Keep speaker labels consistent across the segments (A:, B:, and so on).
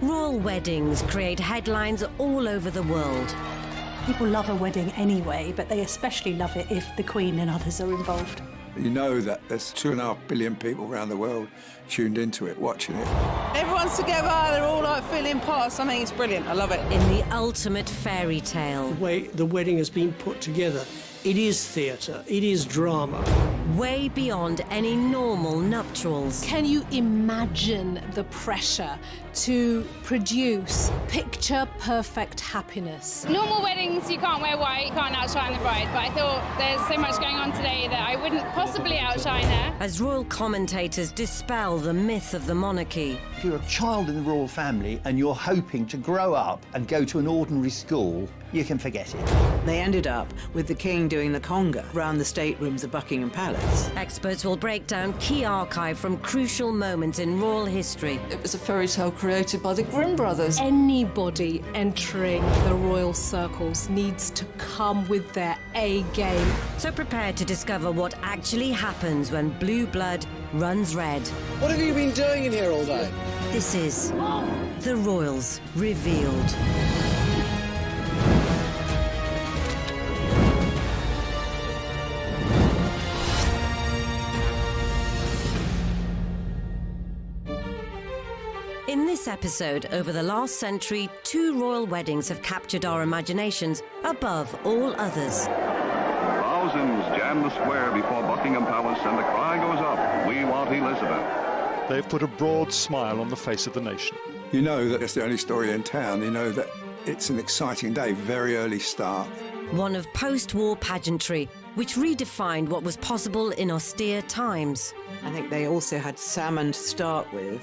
A: Royal weddings create headlines all over the world.
B: People love a wedding anyway, but they especially love it if the Queen and others are involved.
C: You know that there's 2.5 billion people around the world tuned into it, watching it.
D: Everyone's together, they're all like feeling part of something. It's brilliant, I love it.
A: In the ultimate fairy tale.
E: The way the wedding has been put together, it is theatre, it is drama.
A: Way beyond any normal nuptials.
F: Can you imagine the pressure to produce picture-perfect happiness?
G: Normal weddings, you can't wear white, you can't outshine the bride, but I thought there's so much going on today that I wouldn't possibly outshine her.
A: As royal commentators dispel the myth of the monarchy.
H: If you're a child in the royal family and you're hoping to grow up and go to an ordinary school, you can forget it.
D: They ended up with the King doing the conga round the staterooms of Buckingham Palace.
A: Experts will break down key archive from crucial moments in royal history.
I: It was a fairy tale created by the Grimm brothers.
F: Anybody entering the royal circles needs to come with their A game.
A: So prepare to discover what actually happens when blue blood runs red.
J: What have you been doing in here all day?
A: This is The Royals Revealed. In this episode, over the last century, 2 royal weddings have captured our imaginations above all others.
K: Thousands jam the square before Buckingham Palace and the cry goes up, "We want Elizabeth."
L: They've put a broad smile on the face of the nation.
C: You know that it's the only story in town. You know that it's an exciting day, very early start.
A: One of post-war pageantry, which redefined what was possible in austere times.
D: I think they also had salmon to start with,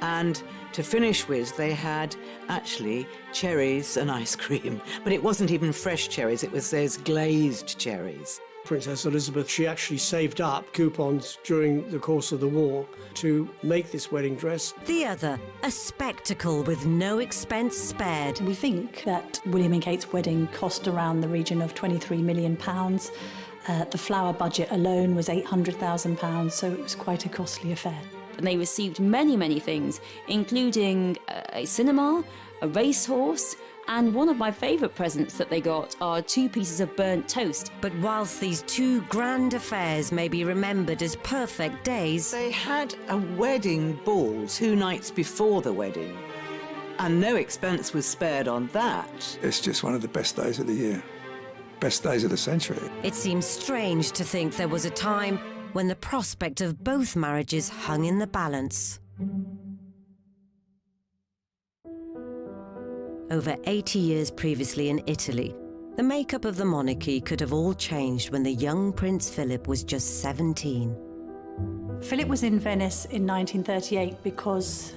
D: and to finish with, they had actually cherries and ice cream. But it wasn't even fresh cherries, it was those glazed cherries.
E: Princess Elizabeth, she actually saved up coupons during the course of the war to make this wedding dress.
A: The other, a spectacle with no expense spared.
B: We think that William and Kate's wedding cost around the region of £23 million. The flower budget alone was £800,000, so it was quite a costly affair.
M: And they received many, many things, including a cinema, a racehorse, and one of my favourite presents that they got are 2 pieces of burnt toast.
A: But whilst these 2 grand affairs may be remembered as perfect days,
D: they had a wedding ball 2 nights before the wedding, and no expense was spared on that.
C: It's just one of the best days of the year, best days of the century.
A: It seems strange to think there was a time when the prospect of both marriages hung in the balance. Over 80 years previously in Italy, the makeup of the monarchy could have all changed when the young Prince Philip was just 17.
B: Philip was in Venice in 1938 because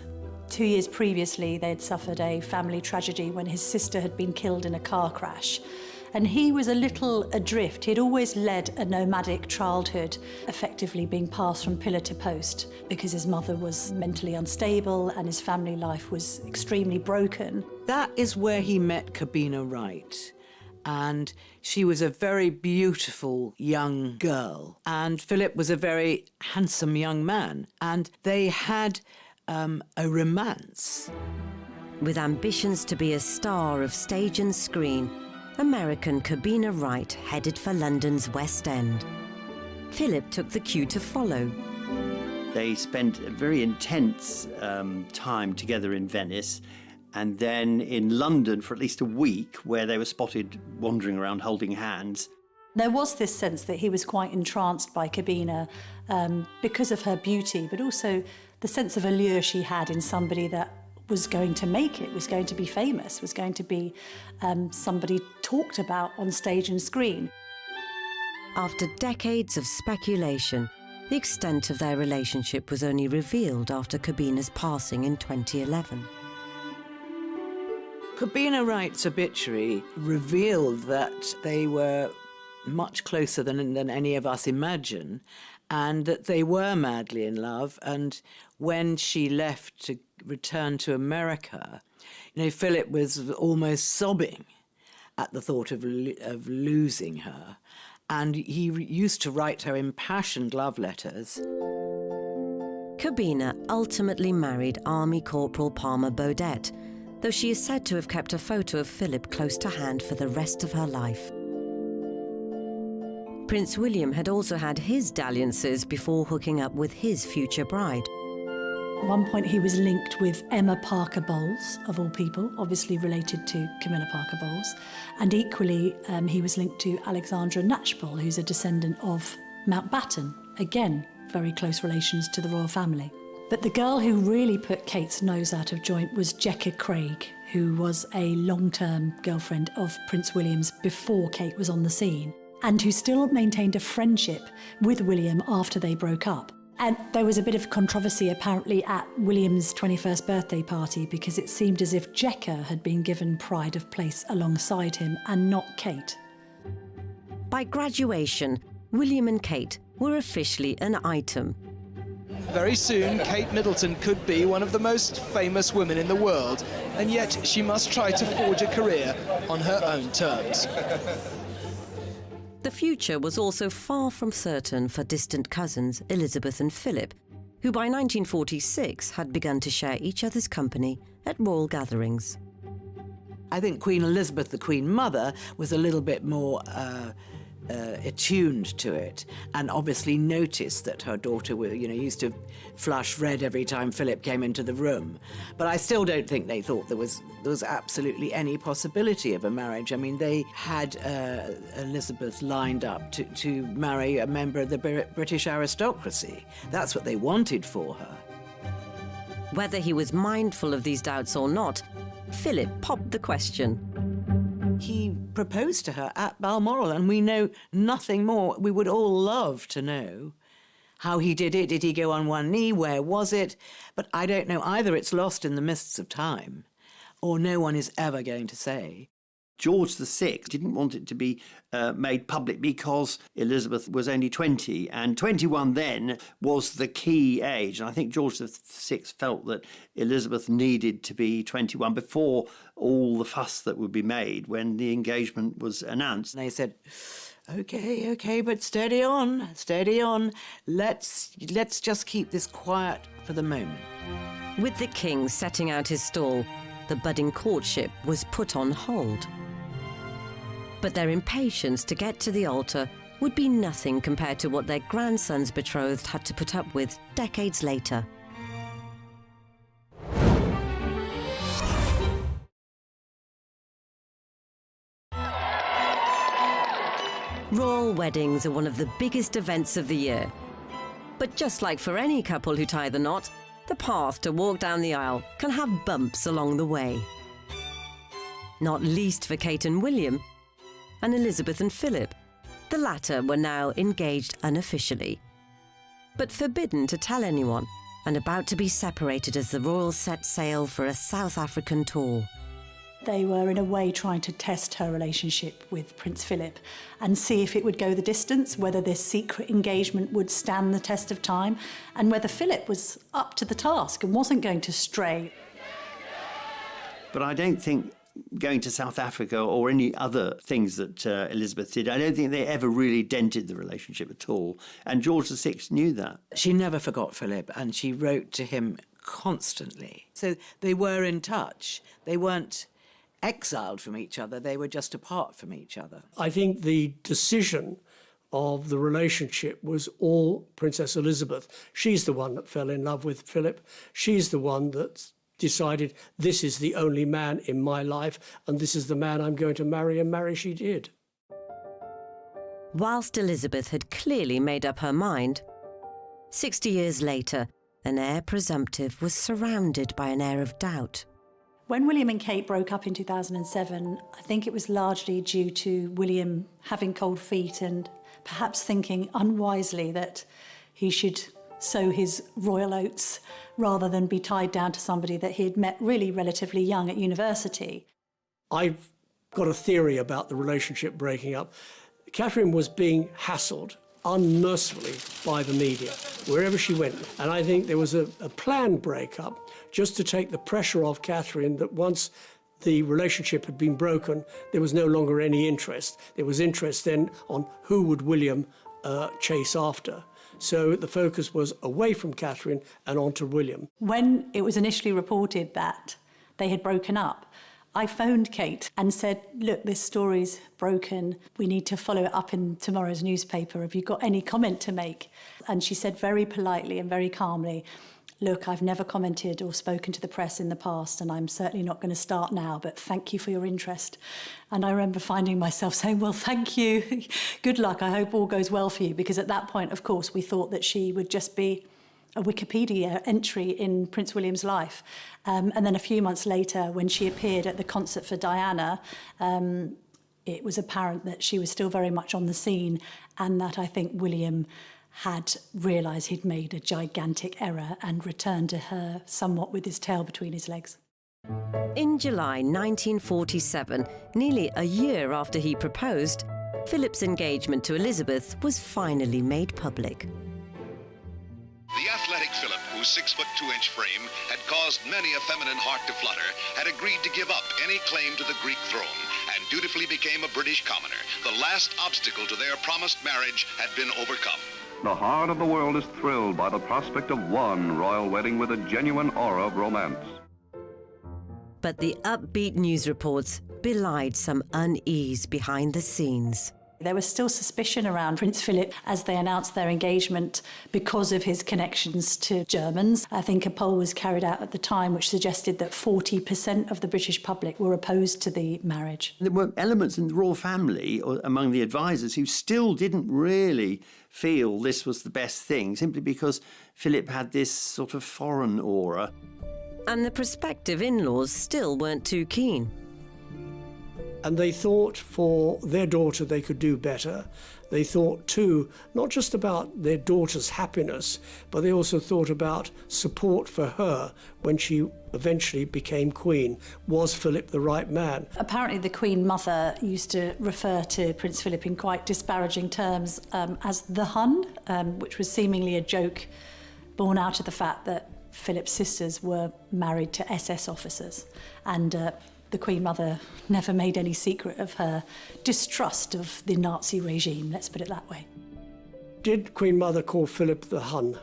B: 2 years previously they had suffered a family tragedy when his sister had been killed in a car crash. And he was a little adrift. He'd always led a nomadic childhood, effectively being passed from pillar to post because his mother was mentally unstable and his family life was extremely broken.
D: That is where he met Cobbina Wright. And she was a very beautiful young girl. And Philip was a very handsome young man. And they had a romance.
A: With ambitions to be a star of stage and screen, American Cobbina Wright headed for London's West End. Philip took the cue to follow.
H: They spent a very intense time together in Venice, and then in London for at least a week, where they were spotted wandering around holding hands.
B: There was this sense that he was quite entranced by Cobbina because of her beauty, but also the sense of allure she had in somebody that was going to make it, was going to be famous, was going to be somebody talked about on stage and screen.
A: After decades of speculation, the extent of their relationship was only revealed after Cobbina's passing in 2011.
D: Cobbina Wright's obituary revealed that they were much closer than any of us imagine, and that they were madly in love. And when she left to return to America, Philip was almost sobbing at the thought of losing her. And he used to write her impassioned love letters.
A: Corbina ultimately married Army Corporal Palmer Baudet, though she is said to have kept a photo of Philip close to hand for the rest of her life. Prince William had also had his dalliances before hooking up with his future bride.
B: At one point he was linked with Emma Parker Bowles, of all people, obviously related to Camilla Parker Bowles, and equally he was linked to Alexandra Knatchbull, who's a descendant of Mountbatten, again very close relations to the royal family. But the girl who really put Kate's nose out of joint was Jekka Craig, who was a long-term girlfriend of Prince William's before Kate was on the scene, and who still maintained a friendship with William after they broke up. And there was a bit of controversy apparently at William's 21st birthday party because it seemed as if Jekka had been given pride of place alongside him and not Kate.
A: By graduation, William and Kate were officially an item.
J: Very soon, Kate Middleton could be one of the most famous women in the world, and yet she must try to forge a career on her own terms.
A: The future was also far from certain for distant cousins Elizabeth and Philip, who by 1946 had begun to share each other's company at royal gatherings.
D: I think Queen Elizabeth, the Queen Mother, was a little bit more attuned to it, and obviously noticed that her daughter, used to flush red every time Philip came into the room. But I still don't think they thought there was absolutely any possibility of a marriage. I mean, they had Elizabeth lined up to marry a member of the British aristocracy. That's what they wanted for her.
A: Whether he was mindful of these doubts or not, Philip popped the question.
D: He proposed to her at Balmoral, and we know nothing more. We would all love to know how he did it. Did he go on one knee? Where was it? But I don't know. Either it's lost in the mists of time, or no one is ever going to say.
H: George VI didn't want it to be made public because Elizabeth was only 20, and 21 then was the key age. And I think George VI felt that Elizabeth needed to be 21 before all the fuss that would be made when the engagement was announced.
D: And they said, okay, but steady on. Let's just keep this quiet for the moment.
A: With the king setting out his stall, the budding courtship was put on hold. But their impatience to get to the altar would be nothing compared to what their grandson's betrothed had to put up with decades later. Royal weddings are one of the biggest events of the year. But just like for any couple who tie the knot, the path to walk down the aisle can have bumps along the way. Not least for Kate and William, and Elizabeth and Philip. The latter were now engaged unofficially, but forbidden to tell anyone, and about to be separated as the royals set sail for a South African tour.
B: They were in a way trying to test her relationship with Prince Philip and see if it would go the distance, whether this secret engagement would stand the test of time, and whether Philip was up to the task and wasn't going to stray.
H: But I don't think going to South Africa or any other things that Elizabeth did, I don't think they ever really dented the relationship at all. And George VI knew that.
D: She never forgot Philip, and she wrote to him constantly. So they were in touch. They weren't exiled from each other. They were just apart from each other.
E: I think the decision of the relationship was all Princess Elizabeth. She's the one that fell in love with Philip. She's the one that decided, this is the only man in my life, and this is the man I'm going to marry, and marry she did.
A: Whilst Elizabeth had clearly made up her mind, 60 years later, an heir presumptive was surrounded by an air of doubt.
B: When William and Kate broke up in 2007, I think it was largely due to William having cold feet and perhaps thinking unwisely that he should sow his royal oats rather than be tied down to somebody that he had met really relatively young at university.
E: I've got a theory about the relationship breaking up. Catherine was being hassled unmercifully by the media wherever she went, and I think there was a planned breakup just to take the pressure off Catherine, that once the relationship had been broken, there was no longer any interest. There was interest then on who would William chase after. So the focus was away from Catherine and onto William.
B: When it was initially reported that they had broken up, I phoned Kate and said, look, this story's broken. We need to follow it up in tomorrow's newspaper. Have you got any comment to make? And she said very politely and very calmly, look, I've never commented or spoken to the press in the past, and I'm certainly not going to start now, but thank you for your interest. And I remember finding myself saying, well, thank you. Good luck. I hope all goes well for you. Because at that point, of course, we thought that she would just be a Wikipedia entry in Prince William's life. And then a few months later, when she appeared at the concert for Diana, it was apparent that she was still very much on the scene, and that I think William had realised he'd made a gigantic error and returned to her somewhat with his tail between his legs.
A: In July 1947, nearly a year after he proposed, Philip's engagement to Elizabeth was finally made public.
N: The athletic Philip, whose 6'2" frame had caused many a feminine heart to flutter, had agreed to give up any claim to the Greek throne and dutifully became a British commoner. The last obstacle to their promised marriage had been overcome.
K: The heart of the world is thrilled by the prospect of one royal wedding with a genuine aura of romance.
A: But the upbeat news reports belied some unease behind the scenes.
B: There was still suspicion around Prince Philip as they announced their engagement because of his connections to Germans. I think a poll was carried out at the time which suggested that 40% of the British public were opposed to the marriage.
H: There were elements in the royal family, or among the advisors, who still didn't really feel this was the best thing, simply because Philip had this sort of foreign aura.
A: And the prospective in-laws still weren't too keen.
E: And they thought for their daughter they could do better. They thought too, not just about their daughter's happiness, but they also thought about support for her when she eventually became queen. Was Philip the right man?
B: Apparently the Queen Mother used to refer to Prince Philip in quite disparaging terms as the Hun, which was seemingly a joke born out of the fact that Philip's sisters were married to SS officers. And the Queen Mother never made any secret of her distrust of the Nazi regime, let's put it that way.
E: Did Queen Mother call Philip the Hun?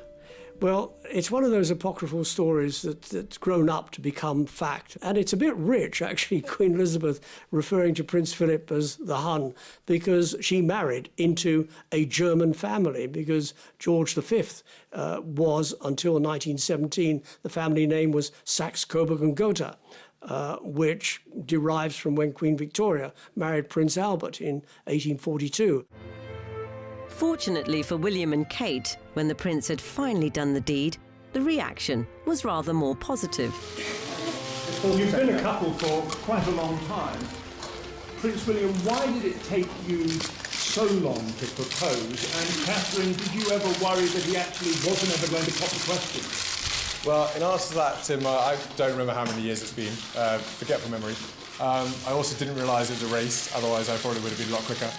E: Well, it's one of those apocryphal stories that's grown up to become fact. And it's a bit rich, actually, Queen Elizabeth referring to Prince Philip as the Hun, because she married into a German family, because George V was, until 1917, the family name was Saxe-Coburg and Gotha. Which derives from when Queen Victoria married Prince Albert in 1842.
A: Fortunately for William and Kate, when the prince had finally done the deed, the reaction was rather more positive.
O: Well, you've been a couple for quite a long time. Prince William, why did it take you so long to propose? And Catherine, did you ever worry that he actually wasn't ever going to pop the question?
P: Well, in answer to that, Tim, I don't remember how many years it's been. Forget from memory. I also didn't realise it was a race, otherwise I probably would have been a lot quicker.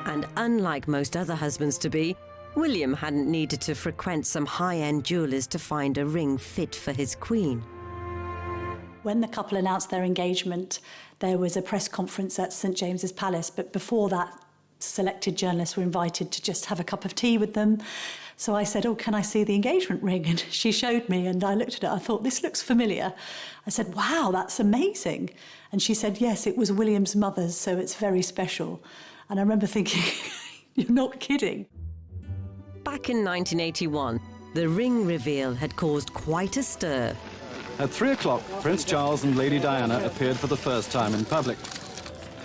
A: And unlike most other husbands-to-be, William hadn't needed to frequent some high-end jewellers to find a ring fit for his queen.
B: When the couple announced their engagement, there was a press conference at St James's Palace, but before that, selected journalists were invited to just have a cup of tea with them. So I said, oh, can I see the engagement ring? And she showed me, and I looked at it. I thought, this looks familiar. I said, wow, that's amazing. And she said, yes, it was William's mother's, so it's very special. And I remember thinking, you're not kidding.
A: Back in 1981, the ring reveal had caused quite a stir.
Q: At 3 o'clock, Prince Charles and Lady Diana appeared for the first time in public.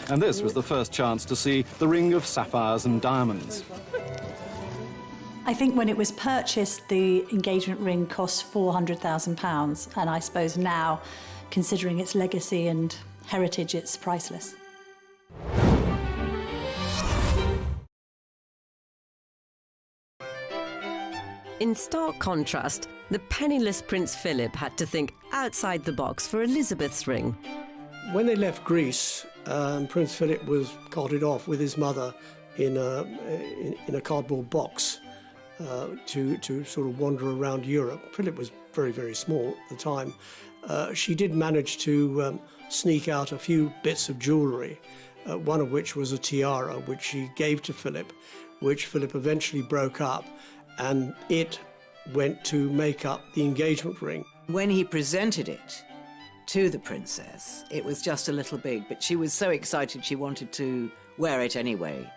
Q: And this was the first chance to see the ring of sapphires and diamonds.
B: I think when it was purchased, the engagement ring cost £400,000, and I suppose now, considering its legacy and heritage, it's priceless.
A: In stark contrast, the penniless Prince Philip had to think outside the box for Elizabeth's ring.
E: When they left Greece, Prince Philip was carted off with his mother in a cardboard box. To sort of wander around Europe. Philip was very, very small at the time. She did manage to sneak out a few bits of jewellery, one of which was a tiara, which she gave to Philip, which Philip eventually broke up, and it went to make up the engagement ring.
D: When he presented it to the princess, it was just a little big, but she was so excited she wanted to wear it anyway.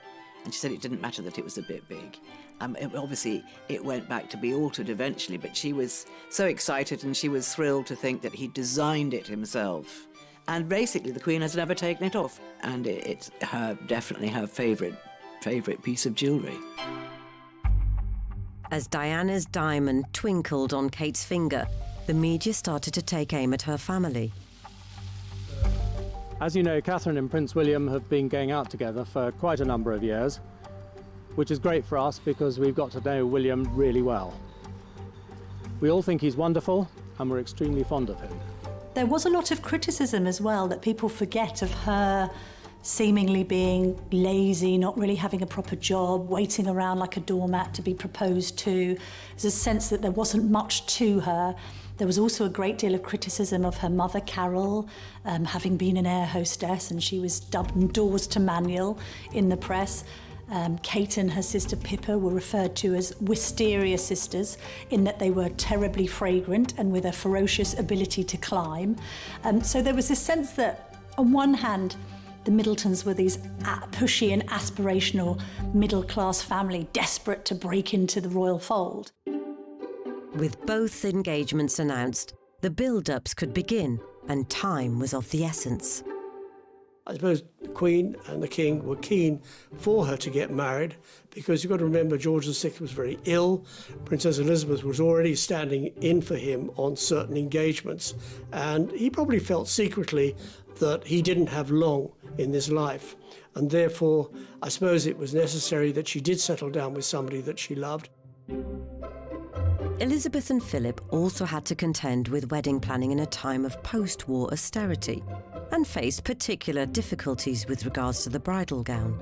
D: And she said it didn't matter that it was a bit big. Obviously, it went back to be altered eventually, but she was so excited and she was thrilled to think that he designed it himself. And basically, the Queen has never taken it off. And it's definitely her favourite piece of jewellery.
A: As Diana's diamond twinkled on Kate's finger, the media started to take aim at her family.
R: As you know, Catherine and Prince William have been going out together for quite a number of years, which is great for us because we've got to know William really well. We all think he's wonderful and we're extremely fond of him.
B: There was a lot of criticism as well that people forget of her seemingly being lazy, not really having a proper job, waiting around like a doormat to be proposed to. There's a sense that there wasn't much to her. There was also a great deal of criticism of her mother, Carol, having been an air hostess, and she was dubbed Doors to Manual in the press. Kate and her sister Pippa were referred to as wisteria sisters in that they were terribly fragrant and with a ferocious ability to climb. So there was this sense that, on one hand, the Middletons were these pushy and aspirational middle-class family desperate to break into the royal fold.
A: With both engagements announced, the build-ups could begin and time was of the essence.
E: I suppose the Queen and the King were keen for her to get married because you've got to remember George VI was very ill. Princess Elizabeth was already standing in for him on certain engagements, and he probably felt secretly that he didn't have long in this life, and therefore I suppose it was necessary that she did settle down with somebody that she loved.
A: Elizabeth and Philip also had to contend with wedding planning in a time of post-war austerity and faced particular difficulties with regards to the bridal gown.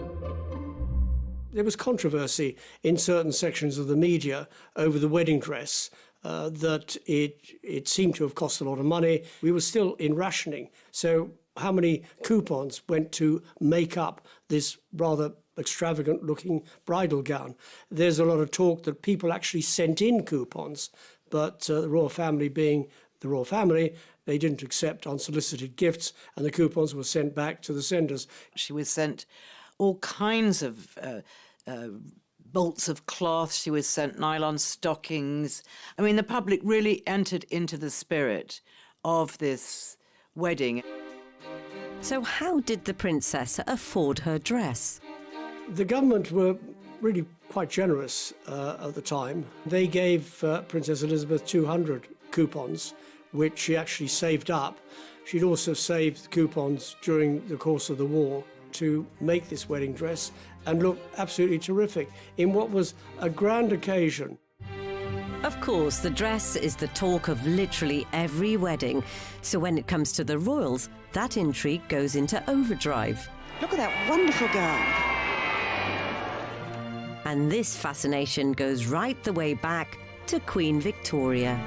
E: There was controversy in certain sections of the media over the wedding dress, that it seemed to have cost a lot of money. We were still in rationing, so how many coupons went to make up this rather extravagant-looking bridal gown? There's a lot of talk that people actually sent in coupons, but the royal family being the royal family, they didn't accept unsolicited gifts, and the coupons were sent back to the senders.
D: She was sent all kinds of bolts of cloth. She was sent nylon stockings. I mean, the public really entered into the spirit of this wedding.
A: So how did the princess afford her dress?
E: The government were really quite generous at the time. They gave Princess Elizabeth 200 coupons, which she actually saved up. She'd also saved coupons during the course of the war to make this wedding dress and look absolutely terrific in what was a grand occasion.
A: Of course, the dress is the talk of literally every wedding. So when it comes to the royals, that intrigue goes into overdrive.
S: Look at that wonderful gown.
A: And this fascination goes right the way back to Queen Victoria.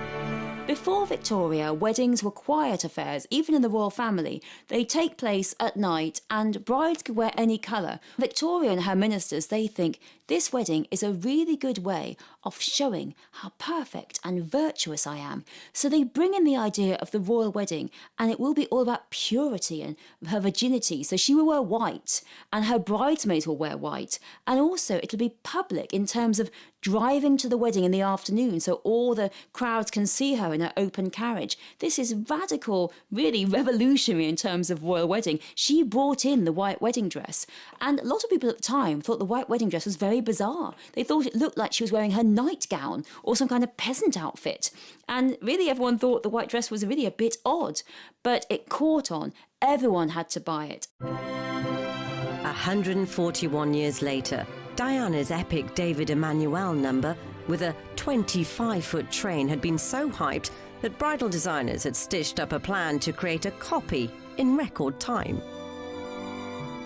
M: Before Victoria, weddings were quiet affairs, even in the royal family. They take place at night and brides could wear any colour. Victoria and her ministers, they think this wedding is a really good way of showing how perfect and virtuous I am. So they bring in the idea of the royal wedding, and it will be all about purity and her virginity. So she will wear white and her bridesmaids will wear white. And also it'll be public in terms of driving to the wedding in the afternoon so all the crowds can see her in her open carriage. This is radical, really revolutionary in terms of royal wedding. She brought in the white wedding dress, and a lot of people at the time thought the white wedding dress was very bizarre. They thought it looked like she was wearing her nightgown or some kind of peasant outfit, and really everyone thought the white dress was really a bit odd, but it caught on. Everyone had to buy it.
A: 141 years later, Diana's epic David Emmanuel number with a 25-foot train had been so hyped that bridal designers had stitched up a plan to create a copy in record time.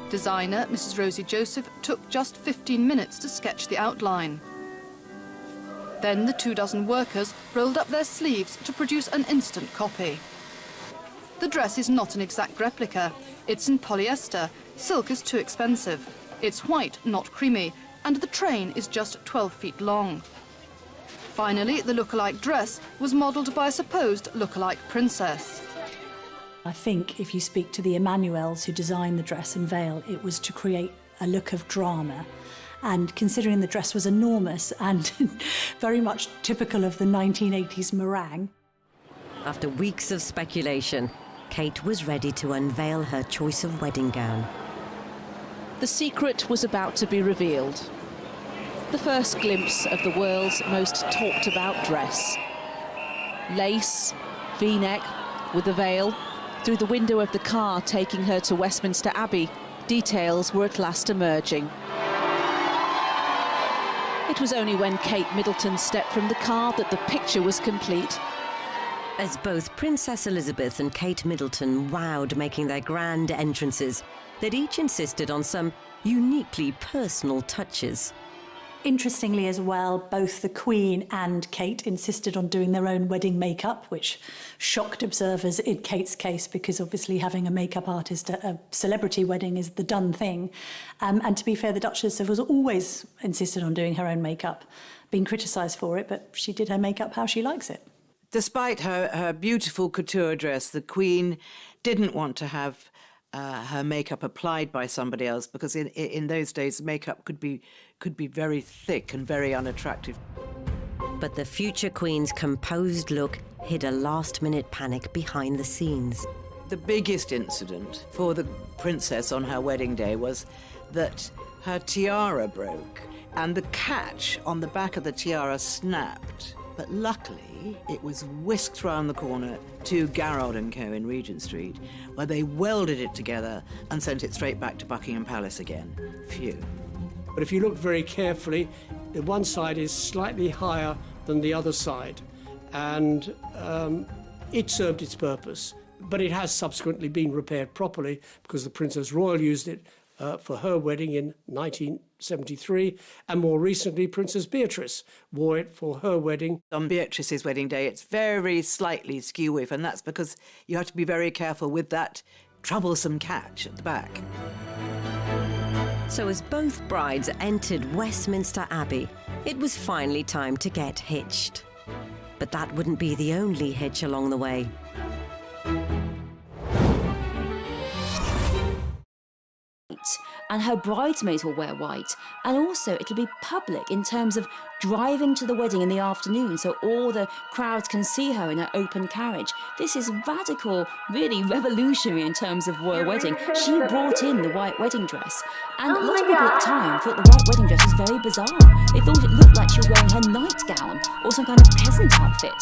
T: Designer Mrs. Rosie Joseph took just 15 minutes to sketch the outline. Then the 24 workers rolled up their sleeves to produce an instant copy. The dress is not an exact replica. It's in polyester. Silk is too expensive. It's white, not creamy. and the train is just 12 feet long. Finally, the look-alike dress was modelled by a supposed look-alike princess.
B: I think if you speak to the Emmanuels who designed the dress and veil, it was to create a look of drama. And considering the dress was enormous and very much typical of the 1980s meringue.
A: After weeks of speculation, Kate was ready to unveil her choice of wedding gown.
U: The secret was about to be revealed. The first glimpse of the world's most talked about dress. Lace, V-neck, with a veil. Through the window of the car taking her to Westminster Abbey, details were at last emerging. It was only when Kate Middleton stepped from the car that the picture was complete.
A: As both Princess Elizabeth and Kate Middleton wowed making their grand entrances, they'd each insisted on some uniquely personal touches.
B: Interestingly as well, both the Queen and Kate insisted on doing their own wedding makeup, which shocked observers in Kate's case because obviously having a makeup artist at a celebrity wedding is the done thing. And to be fair, the Duchess has always insisted on doing her own makeup, been criticised for it, but she did her makeup how she likes it.
D: Despite her beautiful couture dress, the Queen didn't want to have her makeup applied by somebody else because in those days makeup could be very thick and very unattractive.
A: But the future Queen's composed look hid a last-minute panic behind the scenes.
D: The biggest incident for the princess on her wedding day was that her tiara broke and the catch on the back of the tiara snapped. But luckily, it was whisked round the corner to Garrard & Co. in Regent Street, where they welded it together and sent it straight back to Buckingham Palace again. Phew.
E: But if you look very carefully, the one side is slightly higher than the other side, and it served its purpose. But it has subsequently been repaired properly because the Princess Royal used it for her wedding in 1973, and more recently Princess Beatrice wore it for her wedding.
D: On Beatrice's wedding day, it's very slightly skew-whiff, and that's because you have to be very careful with that troublesome catch at the back.
A: So as both brides entered Westminster Abbey, it was finally time to get hitched. But that wouldn't be the only hitch along the way.
M: And her bridesmaids will wear white, and also it'll be public in terms of driving to the wedding in the afternoon so all the crowds can see her in her open carriage. This is radical, really revolutionary in terms of royal wedding. She brought in the white wedding dress, and a lot of people at the time thought the white wedding dress was very bizarre. They thought it looked like she was wearing her nightgown or some kind of peasant outfit,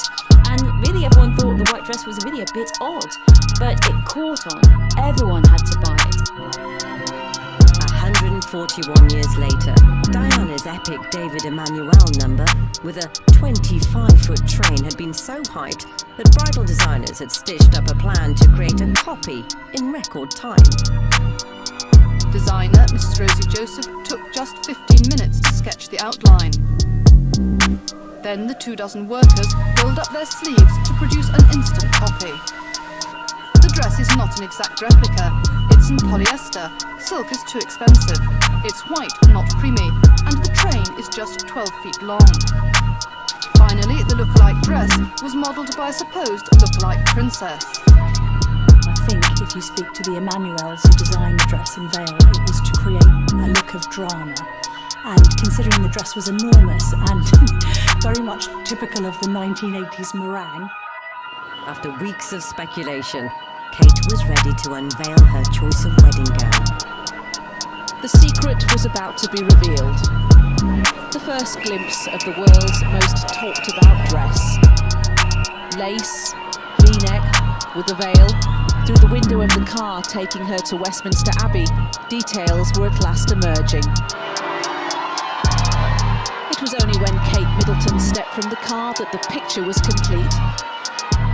M: and really everyone thought the white dress was really a bit odd, but it caught on. Everyone had to buy it.
A: 141 years later, Diana's epic David Emmanuel number with a 25-foot train had been so hyped that bridal designers had stitched up a plan to create a copy in record time.
T: Designer Mrs. Rosie Joseph took just 15 minutes to sketch the outline. Then the 24 workers rolled up their sleeves to produce an instant copy. The dress is not an exact replica. It's in polyester. Silk is too expensive. It's white, not creamy, and the train is just 12 feet long. Finally, the look-alike dress was modelled by a supposed look-alike princess.
B: I think if you speak to the Emmanuels who designed the dress and veil, it was to create a look of drama. And considering the dress was enormous and very much typical of the 1980s meringue.
A: After weeks of speculation, Kate was ready to unveil her choice of wedding gown.
U: The secret was about to be revealed. The first glimpse of the world's most talked about dress. Lace, V-neck, with a veil. Through the window of the car taking her to Westminster Abbey, details were at last emerging. It was only when Kate Middleton stepped from the car that the picture was complete.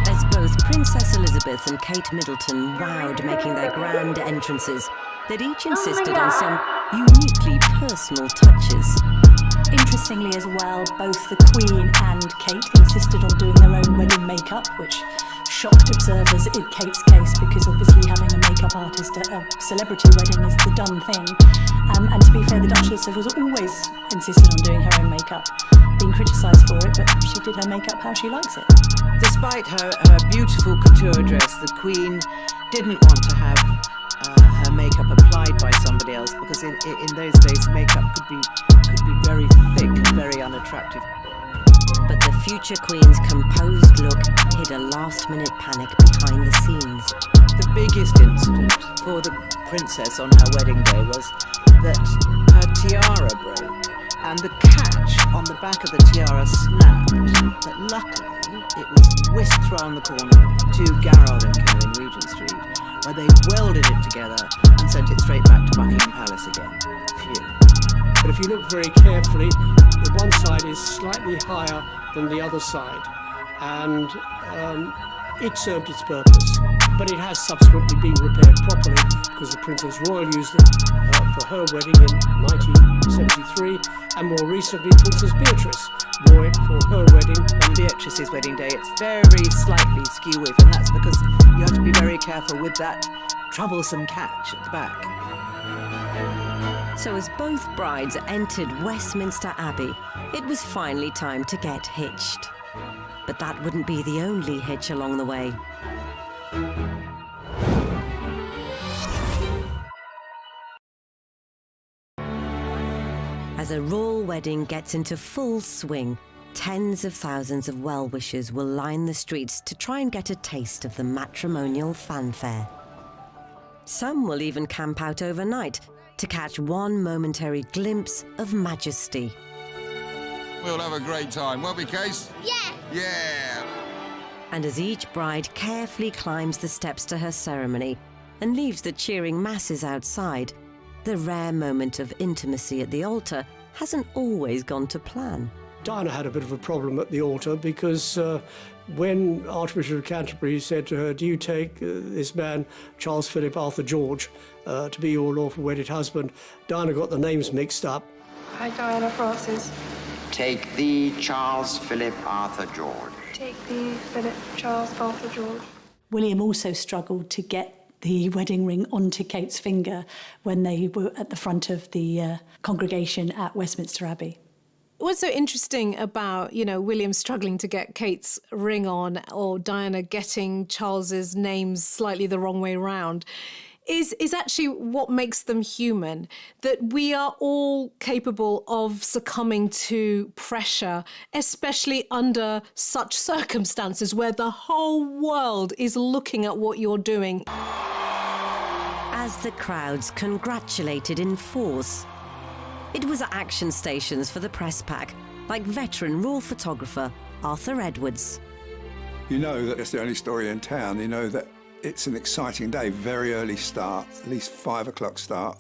A: As both Princess Elizabeth and Kate Middleton wowed making their grand entrances, they'd each insisted on some uniquely personal touches.
B: Interestingly as well, both the Queen and Kate insisted on doing their own wedding makeup, which shocked observers in Kate's case, because obviously having a makeup artist at a celebrity wedding is the done thing. And to be fair, the Duchess was always insisted on doing her own makeup, being criticised for it, but she did her makeup how she likes it.
D: Despite her beautiful couture dress, the Queen didn't want to have her makeup applied by somebody else, because in those days makeup could be very thick and very unattractive.
A: But the future Queen's composed look hid a last-minute panic behind the scenes.
D: The biggest incident for the princess on her wedding day was that her tiara broke and the catch on the back of the tiara snapped, but luckily it was whisked round the corner to Garrard & Co in Regent Street, where they welded it together and sent it straight back to Buckingham Palace again. Phew.
E: But if you look very carefully, the one side is slightly higher than the other side, and it served its purpose. But it has subsequently been repaired properly, because the Princess Royal used it for her wedding in 1973, and more recently Princess Beatrice wore it for her wedding.
D: On Beatrice's wedding day, it's very slightly skew-with, and that's because you have to be very careful with that troublesome catch at the back.
A: So as both brides entered Westminster Abbey, it was finally time to get hitched. But that wouldn't be the only hitch along the way. As a royal wedding gets into full swing, tens of thousands of well-wishers will line the streets to try and get a taste of the matrimonial fanfare. Some will even camp out overnight to catch one momentary glimpse of majesty.
G: We'll have a great time, won't we, Case?
V: Yeah!
G: Yeah!
A: And as each bride carefully climbs the steps to her ceremony and leaves the cheering masses outside, the rare moment of intimacy at the altar hasn't always gone to plan.
E: Diana had a bit of a problem at the altar, because when Archbishop of Canterbury said to her, "Do you take this man, Charles Philip Arthur George, to be your lawful wedded husband?" Diana got the names mixed up.
V: I, Diana Frances.
W: Take thee, Charles Philip Arthur George.
V: Take thee, Philip Charles Arthur George.
B: William also struggled to get the wedding ring onto Kate's finger when they were at the front of the congregation at Westminster Abbey.
F: What's so interesting about, William struggling to get Kate's ring on, or Diana getting Charles's names slightly the wrong way round, is actually what makes them human, that we are all capable of succumbing to pressure, especially under such circumstances where the whole world is looking at what you're doing.
A: As the crowds congratulated in force, it was action stations for the press pack, like veteran royal photographer Arthur Edwards.
C: You know that it's the only story in town. You know that it's an exciting day, very early start, at least 5 o'clock start.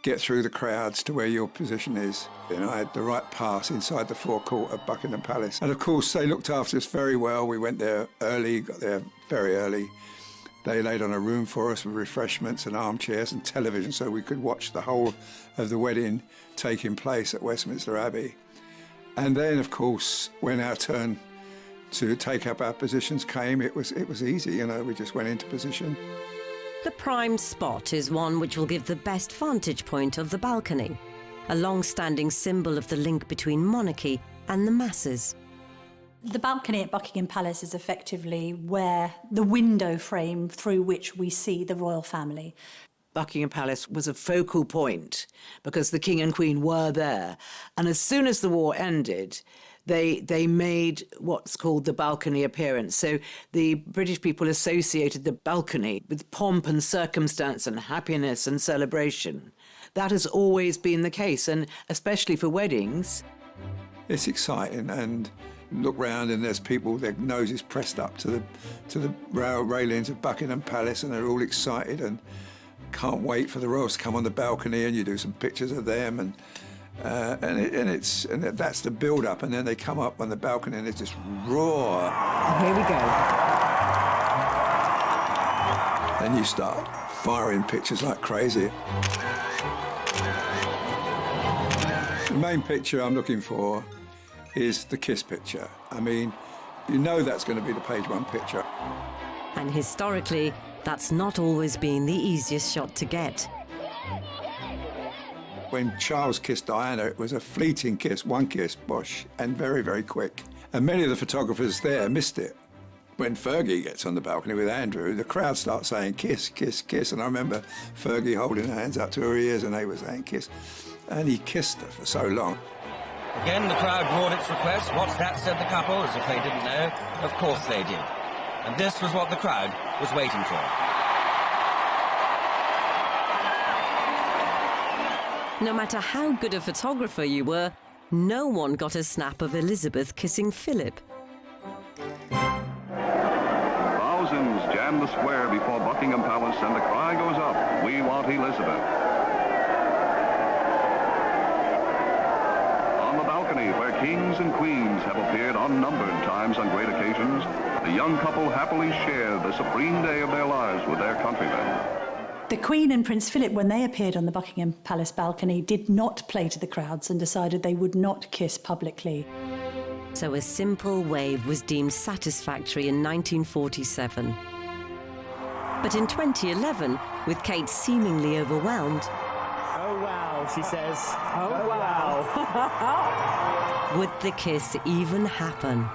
C: Get through the crowds to where your position is. And I had the right pass inside the forecourt of Buckingham Palace. And of course, they looked after us very well. We went there early, got there very early. They laid on a room for us with refreshments and armchairs and television, so we could watch the whole of the wedding taking place at Westminster Abbey. And then, of course, when our turn to take up our positions came, it was easy, we just went into position.
A: The prime spot is one which will give the best vantage point of the balcony, a long-standing symbol of the link between monarchy and the masses.
B: The balcony at Buckingham Palace is effectively where the window frame through which we see the royal family.
D: Buckingham Palace was a focal point because the King and Queen were there. And as soon as the war ended, they made what's called the balcony appearance. So the British people associated the balcony with pomp and circumstance and happiness and celebration. That has always been the case, and especially for weddings.
C: It's exciting, and look round and there's people, their noses pressed up to the railings of Buckingham Palace, and they're all excited and can't wait for the royals to come on the balcony, and you do some pictures of them, and that's the build-up, and then they come up on the balcony and they just roar.
D: And here we go.
C: Then you start firing pictures like crazy. The main picture I'm looking for is the kiss picture. I mean, You know that's going to be the page one picture.
A: And historically, that's not always been the easiest shot to get.
C: When Charles kissed Diana, it was a fleeting kiss, one kiss, bosh, and very, very quick. And many of the photographers there missed it. When Fergie gets on the balcony with Andrew, the crowd starts saying, kiss, kiss, kiss. And I remember Fergie holding her hands up to her ears and they were saying kiss. And he kissed her for so long.
I: Again, the crowd roared its request. What's that, said the couple, as if they didn't know. Of course they did. And this was what the crowd was waiting for.
A: No matter how good a photographer you were, no one got a snap of Elizabeth kissing Philip.
K: Thousands jam the square before Buckingham Palace and the cry goes up, "We want Elizabeth." On the balcony where kings and queens have appeared unnumbered times on great occasions, the young couple happily share the supreme day of their lives with their countrymen.
B: The Queen and Prince Philip, when they appeared on the Buckingham Palace balcony, did not play to the crowds and decided they would not kiss publicly.
A: So a simple wave was deemed satisfactory in 1947. But in 2011, with Kate seemingly overwhelmed...
J: "Oh, wow," she says. "Oh, wow."
A: Would the kiss even happen?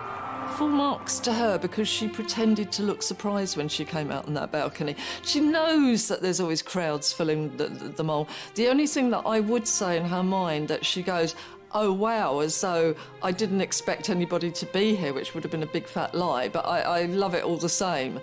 L: Full marks to her because she pretended to look surprised when she came out on that balcony. She knows that there's always crowds filling the mole. The only thing that I would say in her mind that she goes, "Oh, wow," as though I didn't expect anybody to be here, which would have been a big fat lie, but I love it all the same.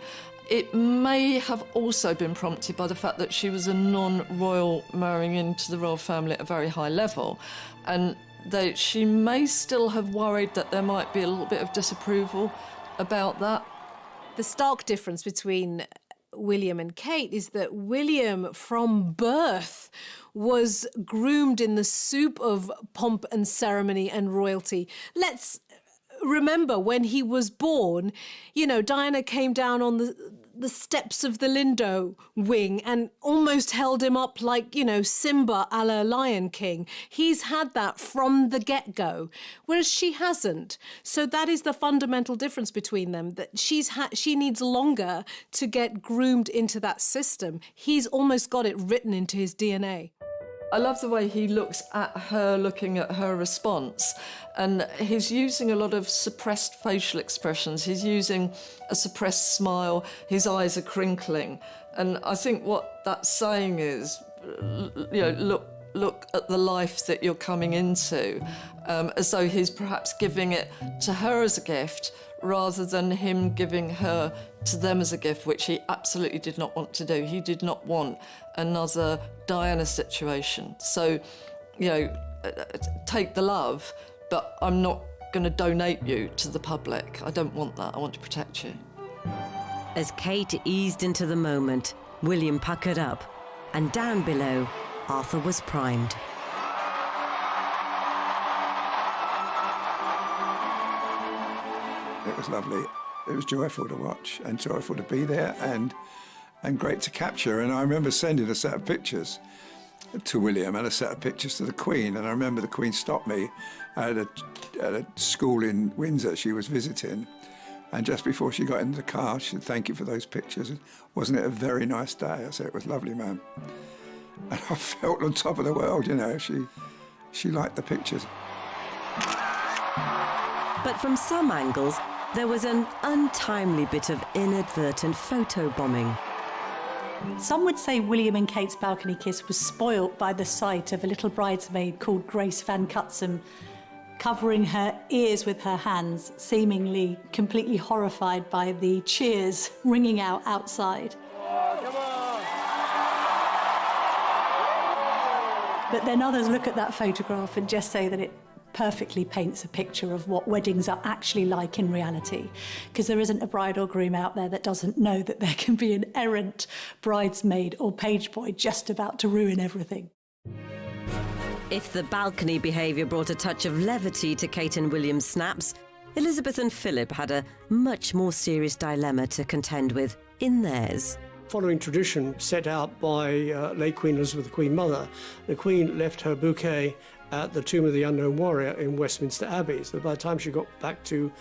L: It may have also been prompted by the fact that she was a non-royal marrying into the royal family at a very high level, and that she may still have worried that there might be a little bit of disapproval about that.
F: The stark difference between William and Kate is that William, from birth, was groomed in the soup of pomp and ceremony and royalty. Let's remember when he was born, you know, Diana came down on the steps of the Lindo wing and almost held him up like, you know, Simba a la Lion King. He's had that from the get-go, whereas she hasn't. So that is the fundamental difference between them, that she needs longer to get groomed into that system. He's almost got it written into his DNA.
L: I love the way he looks at her, looking at her response. And he's using a lot of suppressed facial expressions. He's using a suppressed smile. His eyes are crinkling. And I think what that's saying is, you know, look at the life that you're coming into, as though he's perhaps giving it to her as a gift rather than him giving her to them as a gift, which he absolutely did not want to do. He did not want another Diana situation. So, you know, take the love, but I'm not going to donate you to the public. I don't want that. I want to protect you.
A: As Kate eased into the moment, William puckered up, and down below, Arthur was primed.
C: It was lovely. It was joyful to watch and joyful to be there and great to capture. And I remember sending a set of pictures to William and a set of pictures to the Queen. And I remember the Queen stopped me at a school in Windsor she was visiting. And just before she got into the car, she said, "Thank you for those pictures. Wasn't it a very nice day?" I said, "It was lovely, ma'am." And I felt on top of the world, you know. She liked the pictures.
A: But from some angles, there was an untimely bit of inadvertent photobombing.
B: Some would say William and Kate's balcony kiss was spoilt by the sight of a little bridesmaid called Grace Van Cutsem covering her ears with her hands, seemingly completely horrified by the cheers ringing out outside. But then others look at that photograph and just say that it perfectly paints a picture of what weddings are actually like in reality, because there isn't a bride or groom out there that doesn't know that there can be an errant bridesmaid or page boy just about to ruin everything.
A: If the balcony behaviour brought a touch of levity to Kate and William's snaps, Elizabeth and Philip had a much more serious dilemma to contend with in theirs.
E: Following tradition set out by late Queen Elizabeth, the Queen Mother, the Queen left her bouquet at the Tomb of the Unknown Warrior in Westminster Abbey. So by the time she got back to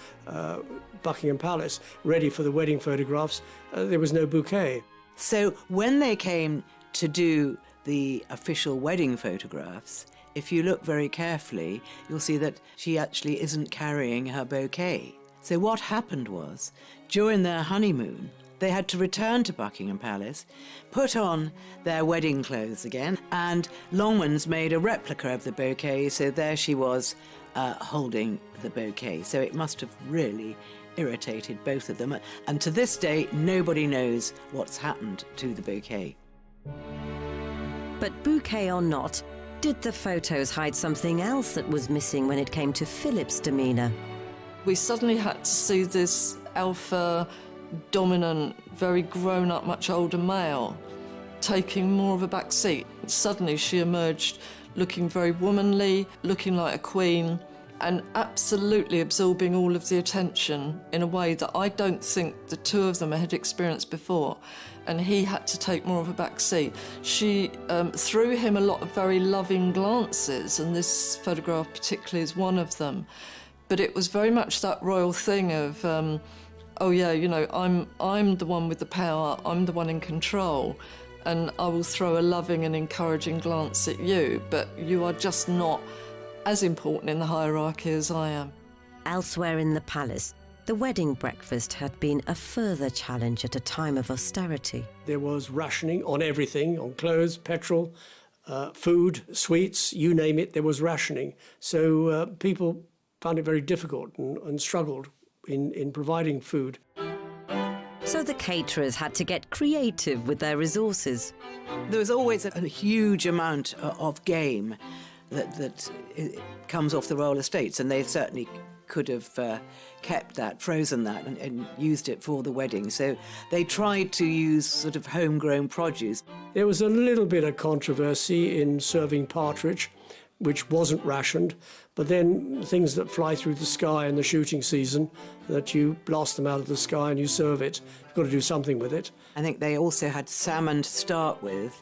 E: Buckingham Palace, ready for the wedding photographs, there was no bouquet.
D: So when they came to do the official wedding photographs, if you look very carefully, you'll see that she actually isn't carrying her bouquet. So what happened was, during their honeymoon, they had to return to Buckingham Palace, put on their wedding clothes again, and Longmans made a replica of the bouquet, so there she was holding the bouquet. So it must have really irritated both of them. And to this day, nobody knows what's happened to the bouquet.
A: But bouquet or not, did the photos hide something else that was missing when it came to Philip's demeanour?
L: We suddenly had to see this alpha, dominant, very grown-up, much older male taking more of a back seat. Suddenly she emerged looking very womanly, looking like a queen, and absolutely absorbing all of the attention in a way that I don't think the two of them had experienced before. And he had to take more of a back seat. She threw him a lot of very loving glances, and this photograph particularly is one of them. But it was very much that royal thing of, oh yeah, you know, I'm the one with the power, I'm the one in control, and I will throw a loving and encouraging glance at you, but you are just not as important in the hierarchy as I am.
A: Elsewhere in the palace, the wedding breakfast had been a further challenge at a time of austerity.
E: There was rationing on everything, on clothes, petrol, food, sweets, you name it, there was rationing. So people found it very difficult and struggled in providing food.
A: So the caterers had to get creative with their resources.
D: There was always a huge amount of game that comes off the royal estates, and they certainly could have kept that, frozen that, and used it for the wedding. So they tried to use sort of homegrown produce.
E: There was a little bit of controversy in serving partridge, which wasn't rationed, but then things that fly through the sky in the shooting season, that you blast them out of the sky and you serve it, you've got to do something with it.
D: I think they also had salmon to start with,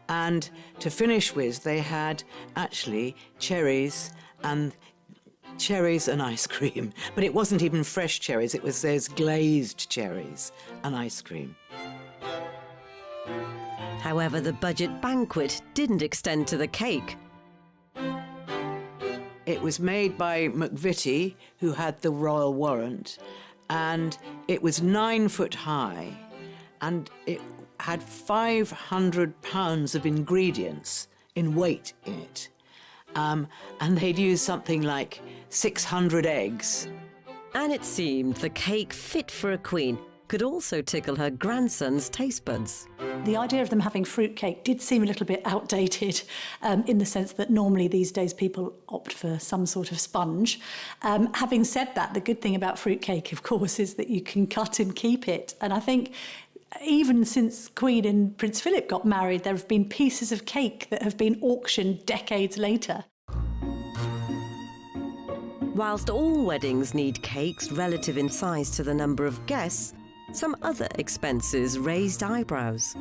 D: and to finish with, they had actually cherries and ice cream. But it wasn't even fresh cherries, it was those glazed cherries and ice cream.
A: However, the budget banquet didn't extend to the cake.
D: It was made by McVitie, who had the royal warrant, and it was 9 foot high, and it had 500 pounds of ingredients in weight in it. And they'd use something like 600 eggs.
A: And it seemed the cake fit for a queen could also tickle her grandson's taste buds.
B: The idea of them having fruitcake did seem a little bit outdated in the sense that normally these days people opt for some sort of sponge. Having said that, the good thing about fruitcake, of course, is that you can cut and keep it. And I think even since Queen and Prince Philip got married, there have been pieces of cake that have been auctioned decades later.
A: Whilst all weddings need cakes relative in size to the number of guests, some other expenses raised eyebrows.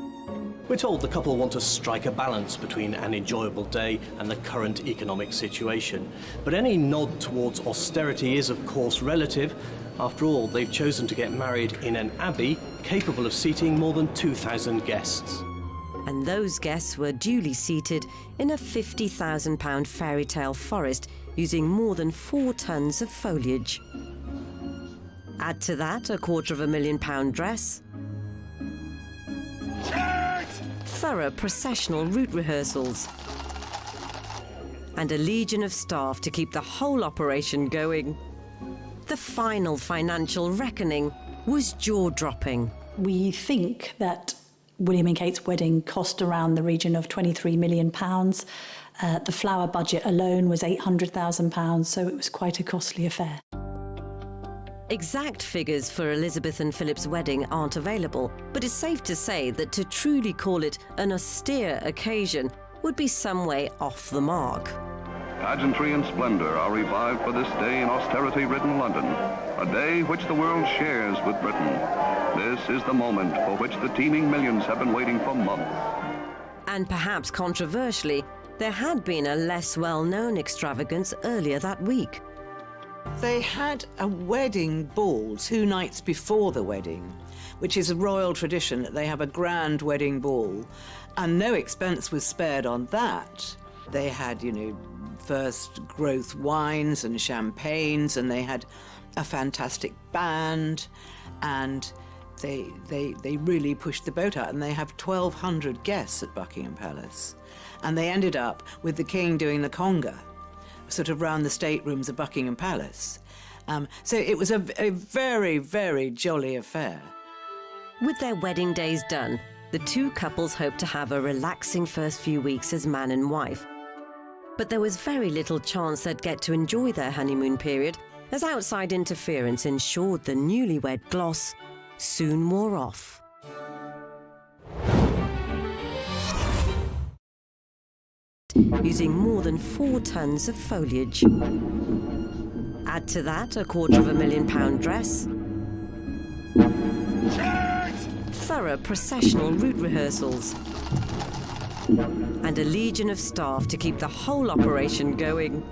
H: We're told the couple want to strike a balance between an enjoyable day and the current economic situation. But any nod towards austerity is, of course, relative. After all, they've chosen to get married in an abbey capable of seating more than 2,000 guests.
A: And those guests were duly seated in a £50,000 fairy tale forest using more than 4 tons of foliage. Add to that a £250,000 dress, thorough processional route rehearsals, and a legion of staff to keep the whole operation going. The final financial reckoning was jaw-dropping.
B: We think that William and Kate's wedding cost around the region of £23 million. The flower budget alone was £800,000, so it was quite a costly affair.
A: Exact figures for Elizabeth and Philip's wedding aren't available, but it's safe to say that to truly call it an austere occasion would be some way off the mark.
K: Pageantry and splendor are revived for this day in austerity-ridden London, a day which the world shares with Britain. This is the moment for which the teeming millions have been waiting for months.
A: And perhaps controversially, there had been a less well-known extravagance earlier that week.
D: They had a wedding ball 2 nights before the wedding, which is a royal tradition that they have a grand wedding ball, and no expense was spared on that. They had, first growth wines and champagnes, and they had a fantastic band, and they really pushed the boat out, and they have 1,200 guests at Buckingham Palace. And they ended up with the king doing the conga, sort of round the staterooms of Buckingham Palace. So it was a very, very jolly affair.
A: With their wedding days done, the two couples hoped to have a relaxing first few weeks as man and wife. But there was very little chance they'd get to enjoy their honeymoon period, as outside interference ensured the newlywed gloss soon wore off. Using more than 4 tons of foliage. Add to that £250,000 dress, thorough processional route rehearsals, and a legion of staff to keep the whole operation going.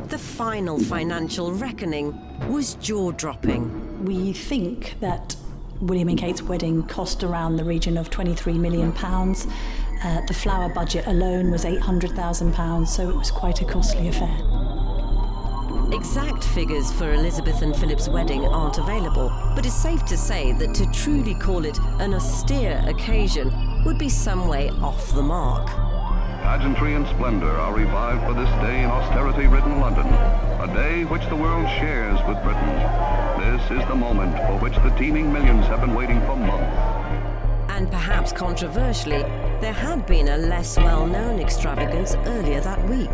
A: The final financial reckoning was jaw-dropping.
B: We think that William and Kate's wedding cost around the region of £23 million. The flower budget alone was £800,000, so it was quite a costly affair.
A: Exact figures for Elizabeth and Philip's wedding aren't available, but it's safe to say that to truly call it an austere occasion would be some way off the mark.
K: Pageantry and splendor are revived for this day in austerity-ridden London, a day which the world shares with Britain. This is the moment for which the teeming millions have been waiting for months.
A: And perhaps controversially, there had been a less well-known extravagance earlier that week.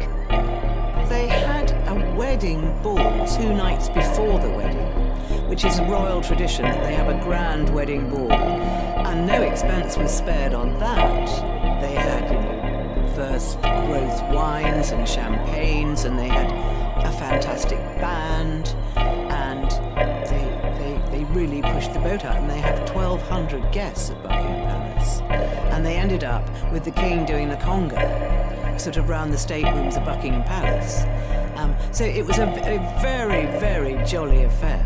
D: They had a wedding ball 2 nights before the wedding, which is a royal tradition that they have a grand wedding ball, and no expense was spared on that. They had, first growth wines and champagnes, and they had a fantastic band, and they really pushed the boat out, and they have 1,200 guests at Buckingham Palace. And they ended up with the king doing the conga, sort of round the staterooms of Buckingham Palace. So it was a very, very jolly affair.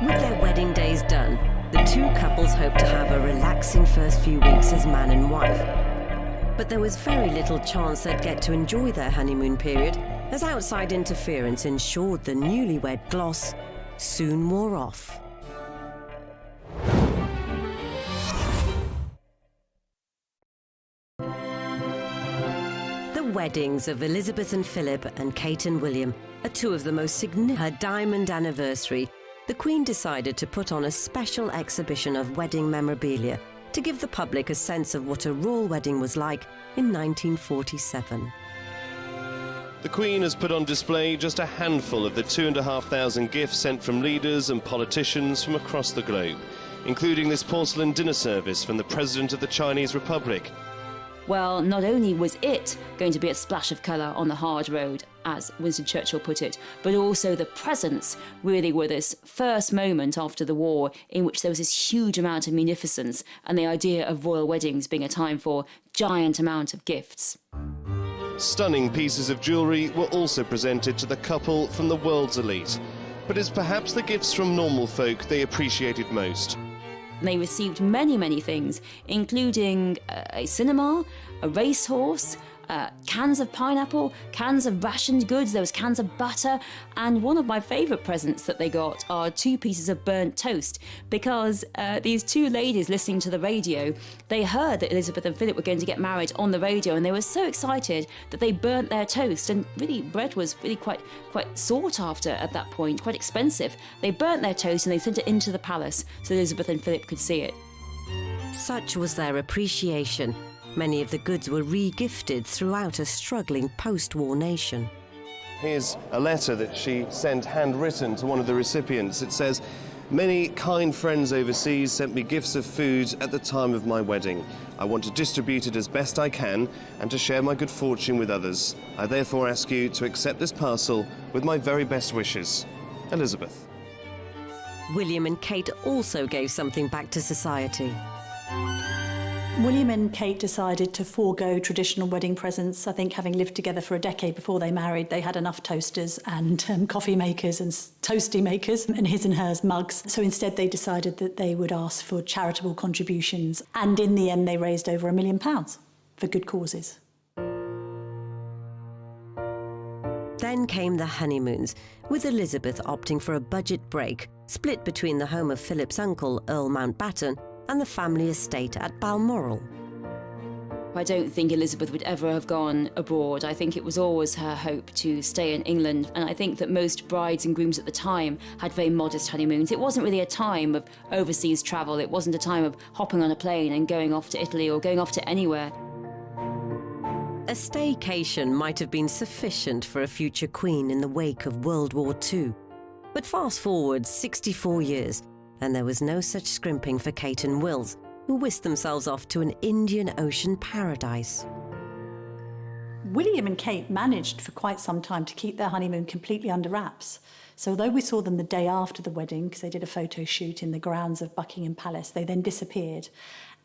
A: With their wedding days done, the two couples hoped to have a relaxing first few weeks as man and wife. But there was very little chance they'd get to enjoy their honeymoon period, as outside interference ensured the newlywed gloss soon wore off. The weddings of Elizabeth and Philip and Kate and William are two of the most significant. Her diamond anniversary, the Queen decided to put on a special exhibition of wedding memorabilia to give the public a sense of what a royal wedding was like in 1947.
N: The Queen has put on display just a handful of the 2,500 gifts sent from leaders and politicians from across the globe, including this porcelain dinner service from the President of the Chinese Republic.
M: Well, not only was it going to be a splash of colour on the hard road, as Winston Churchill put it, but also the presents really were this first moment after the war in which there was this huge amount of munificence and the idea of royal weddings being a time for giant amount of gifts.
N: Stunning pieces of jewellery were also presented to the couple from the world's elite, but it's perhaps the gifts from normal folk they appreciated most.
M: They received many, many things, including a cinema, a racehorse, cans of pineapple, cans of rationed goods, there was cans of butter, and one of my favourite presents that they got are 2 pieces of burnt toast, because these 2 ladies listening to the radio, they heard that Elizabeth and Philip were going to get married on the radio, and they were so excited that they burnt their toast, and really bread was really quite sought after at that point, quite expensive. They burnt their toast and they sent it into the palace so Elizabeth and Philip could see it.
A: Such was their appreciation. Many of the goods were re-gifted throughout a struggling post-war nation.
N: Here's a letter that she sent handwritten to one of the recipients. It says, "Many kind friends overseas sent me gifts of food at the time of my wedding. I want to distribute it as best I can and to share my good fortune with others. I therefore ask you to accept this parcel with my very best wishes. Elizabeth."
A: William and Kate also gave something back to society.
B: William and Kate decided to forego traditional wedding presents. I think having lived together for a decade before they married, they had enough toasters and coffee makers and toasty makers and his and hers mugs. So instead they decided that they would ask for charitable contributions. And in the end, they raised over £1 million for good causes.
A: Then came the honeymoons, with Elizabeth opting for a budget break, split between the home of Philip's uncle, Earl Mountbatten, and the family estate at Balmoral.
M: I don't think Elizabeth would ever have gone abroad. I think it was always her hope to stay in England, and I think that most brides and grooms at the time had very modest honeymoons. It wasn't really a time of overseas travel. It wasn't a time of hopping on a plane and going off to Italy or going off to anywhere.
A: A staycation might have been sufficient for a future queen in the wake of World War II. But fast forward 64 years, and there was no such scrimping for Kate and Wills, who whisked themselves off to an Indian Ocean paradise.
B: William and Kate managed for quite some time to keep their honeymoon completely under wraps. So although we saw them the day after the wedding, because they did a photo shoot in the grounds of Buckingham Palace, they then disappeared.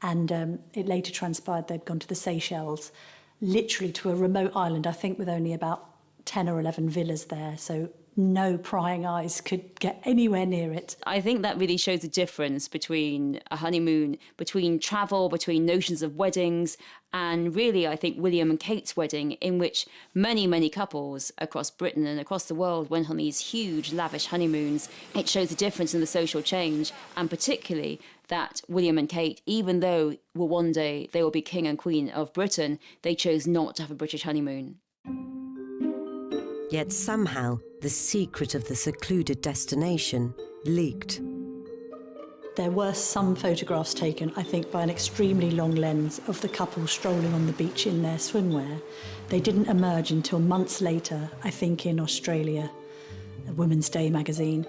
B: And it later transpired they'd gone to the Seychelles, literally to a remote island, I think with only about 10 or 11 villas there. So no prying eyes could get anywhere near it.
M: I think that really shows the difference between a honeymoon, between travel, between notions of weddings, and really, I think, William and Kate's wedding, in which many, many couples across Britain and across the world went on these huge, lavish honeymoons. It shows the difference in the social change, and particularly that William and Kate, even though one day they will be king and queen of Britain, they chose not to have a British honeymoon.
A: Yet somehow, the secret of the secluded destination leaked.
B: There were some photographs taken, I think, by an extremely long lens of the couple strolling on the beach in their swimwear. They didn't emerge until months later, I think in Australia, a Women's Day magazine.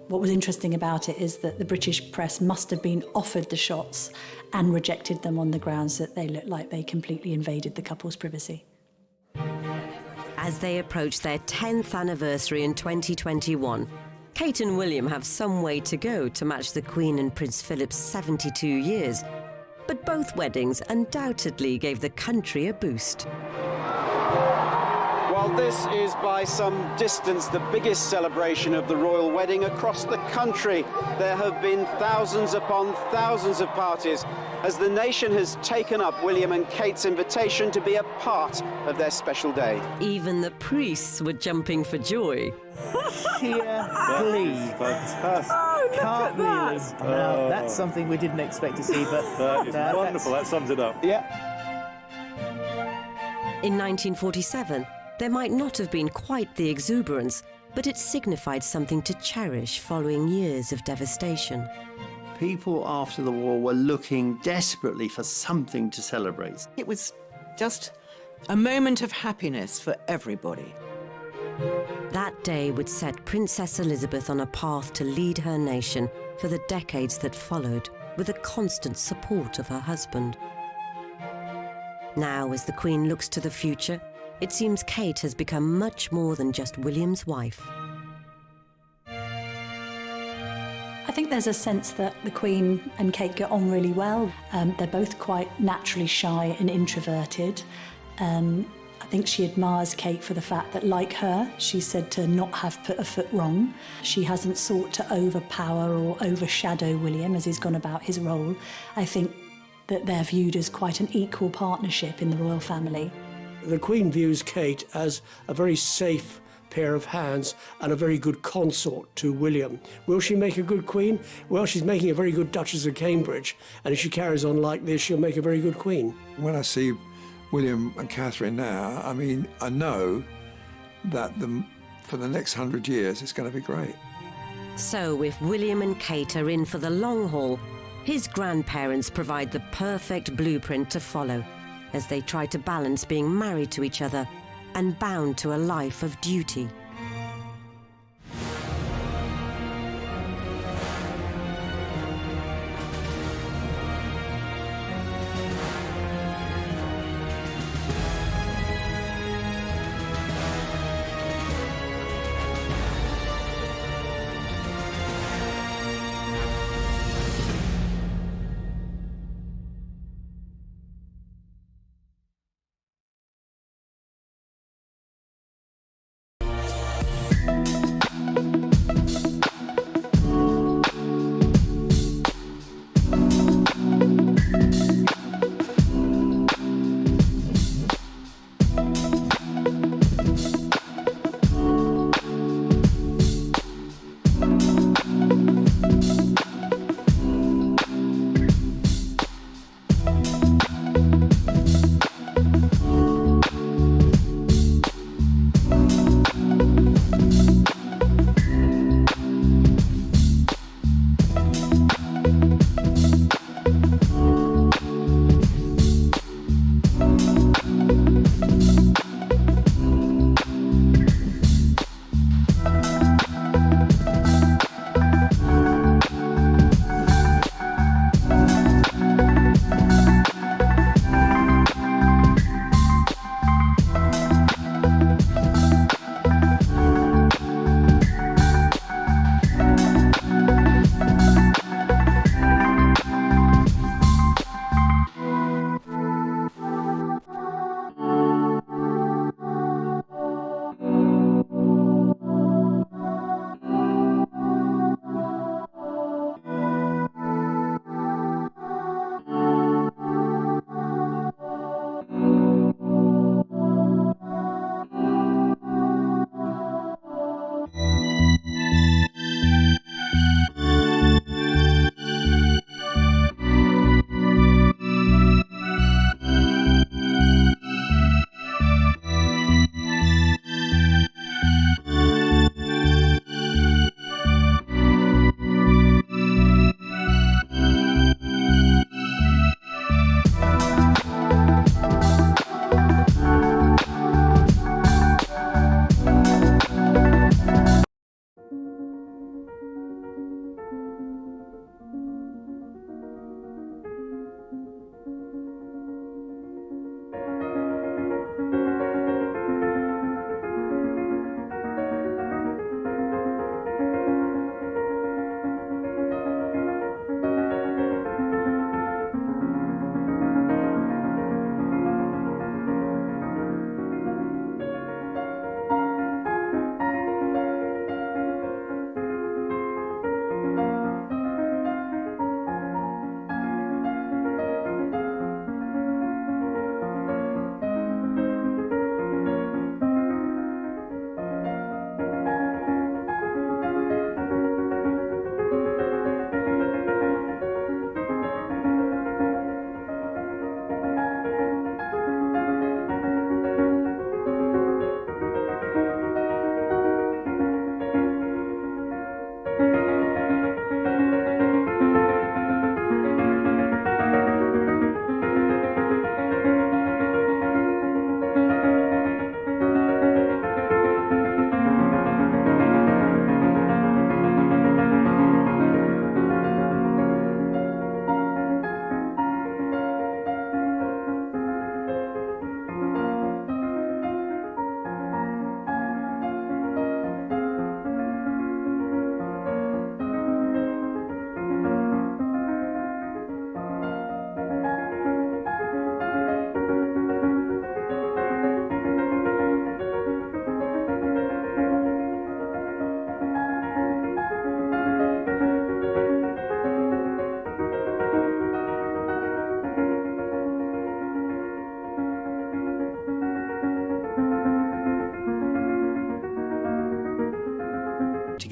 B: What was interesting about it is that the British press must have been offered the shots and rejected them on the grounds that they looked like they completely invaded the couple's privacy.
A: As they approach their 10th anniversary in 2021, Kate and William have some way to go to match the Queen and Prince Philip's 72 years. But both weddings undoubtedly gave the country a boost.
O: While this is by some distance the biggest celebration of the royal wedding across the country, there have been thousands upon thousands of parties as the nation has taken up William and Kate's invitation to be a part of their special day.
A: Even the priests were jumping for joy.
J: Sheer glee.
P: Fantastic.
J: Oh, can't believe. Now, that's something we didn't expect to see, but
P: that is wonderful. That sums it up.
O: Yeah.
A: In 1947, there might not have been quite the exuberance, but it signified something to cherish following years of devastation.
Q: People after the war were looking desperately for something to celebrate.
D: It was just a moment of happiness for everybody.
A: That day would set Princess Elizabeth on a path to lead her nation for the decades that followed, with the constant support of her husband. Now, as the Queen looks to the future, it seems Kate has become much more than just William's wife.
B: I think there's a sense that the Queen and Kate get on really well. They're both quite naturally shy and introverted. I think she admires Kate for the fact that, like her, she's said to not have put a foot wrong. She hasn't sought to overpower or overshadow William as he's gone about his role. I think that they're viewed as quite an equal partnership in the royal family.
E: The Queen views Kate as a very safe pair of hands and a very good consort to William. Will she make a good Queen? Well, she's making a very good Duchess of Cambridge, and if she carries on like this, she'll make a very good Queen.
C: When I see William and Catherine now, I mean, I know that for the next 100 years, it's going to be great.
A: So if William and Kate are in for the long haul, his grandparents provide the perfect blueprint to follow as they try to balance being married to each other and bound to a life of duty.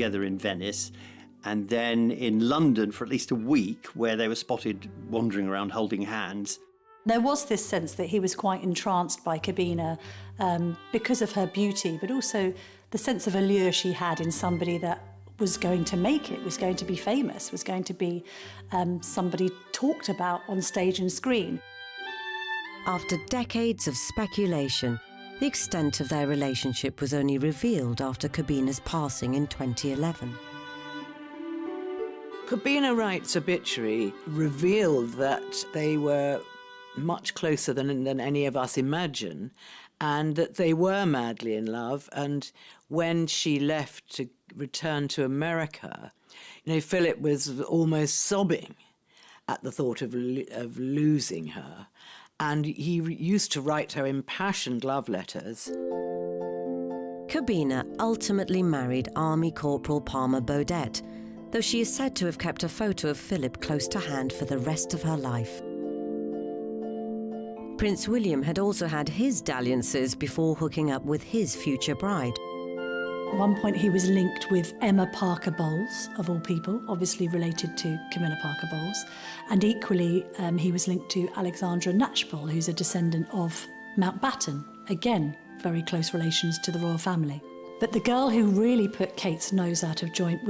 Q: together in Venice, and then in London for at least a week, where they were spotted wandering around holding hands.
B: There was this sense that he was quite entranced by Corbina because of her beauty, but also the sense of allure she had in somebody that was going to make it, was going to be famous, was going to be somebody talked about on stage and screen.
A: After decades of speculation, the extent of their relationship was only revealed after Corbina's passing in 2011.
D: Corbina Wright's obituary revealed that they were much closer than any of us imagine, and that they were madly in love. And when she left to return to America, Philip was almost sobbing at the thought of losing her. And he used to write her impassioned love letters.
A: Corbina ultimately married Army Corporal Palmer Baudet, though she is said to have kept a photo of Philip close to hand for the rest of her life. Prince William had also had his dalliances before hooking up with his future bride.
B: At one point he was linked with Emma Parker Bowles, of all people, obviously related to Camilla Parker Bowles, and equally he was linked to Alexandra Knatchbull, who's a descendant of Mountbatten, again very close relations to the royal family. But the girl who really put Kate's nose out of joint was